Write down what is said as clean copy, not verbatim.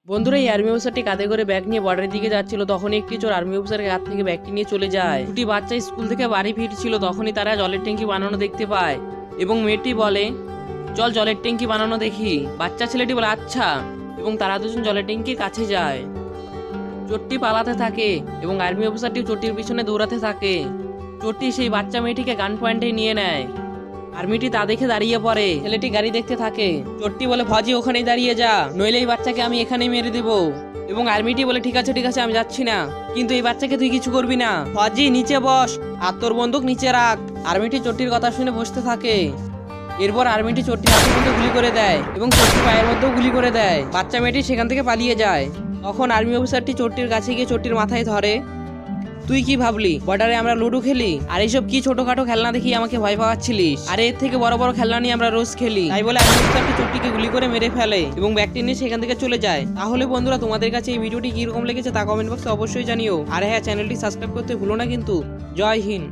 বন্ধুরা এই আর্মি অফিসারটি কাঁধে করে ব্যাগ নিয়ে বর্ডারের দিকে যাচ্ছিল। তখনই একটি চোর আর্মি অফিসারের হাত থেকে ব্যাগটি নিয়ে চলে যায়। দুটি বাচ্চা স্কুল থেকে বাড়ি ফিরছিল, তখনই তারা জলের ট্যাঙ্কি বানানো দেখতে পায় এবং মেয়েটি বলে, চল জলের ট্যাঙ্কি বানানো দেখি। বাচ্চা ছেলেটি বলে আচ্ছা, এবং তারা দুজন জলের ট্যাঙ্কির কাছে যায়। চোরটি পালাতে থাকে এবং আর্মি অফিসারটি চোরটির পিছনে দৌড়াতে থাকে। চোরটি সেই বাচ্চা মেয়েটিকে গান পয়েন্টে নিয়ে নেয়। আর্মিটি তা দেখে দাঁড়িয়ে পড়ে। ছেলেটি গাড়ি দেখতে থাকে। চোরটি বলে, ফজি ওখানেই দাঁড়িয়ে যা, নইলে এই বাচ্চাকে আমি এখানেই মেরে দেবো। এবং আর্মিটি বলে, ঠিক আছে আমি যাচ্ছি না, কিন্তু এই বাচ্চাকে তুই কিছু করবি না। ফজি নিচে বস, আর তোর বন্দুক নিচে রাখ। আর্মিটি চোরটির কথা শুনে বসতে থাকে। এরপর আর্মিটি চোরটির হাতের মধ্যে গুলি করে দেয় এবং চোরটির পায়ের মধ্যেও গুলি করে দেয়। বাচ্চা মেয়েটি সেখান থেকে পালিয়ে যায়। তখন আর্মি অফিসারটি চোরটির কাছে গিয়ে চোরটির মাথায় ধরে, তুই কি ভাবলি বর্ডারে আমরা লুডো খেলি, আর এইসব কি ছোটখাটো খেলনা দেখি আমাকে ভয় পাওয়াচ্ছিলিস? আর এর থেকে বড় বড় খেলনা নিয়ে আমরা রোজ খেলি। তাই বলে আর্মি অফিসারটি চোরটিকে গুলি করে মেরে ফেলে এবং ব্যাগটি নিয়ে সেখান থেকে চলে যায়। তাহলে বন্ধুরা, তোমাদের কাছে এই ভিডিওটি কিরকম লেগেছে তা কমেন্ট বক্সে অবশ্যই জানিও। আর হ্যাঁ, চ্যানেলটি সাবস্ক্রাইব করতে ভুলো না কিন্তু। জয় হিন্দ।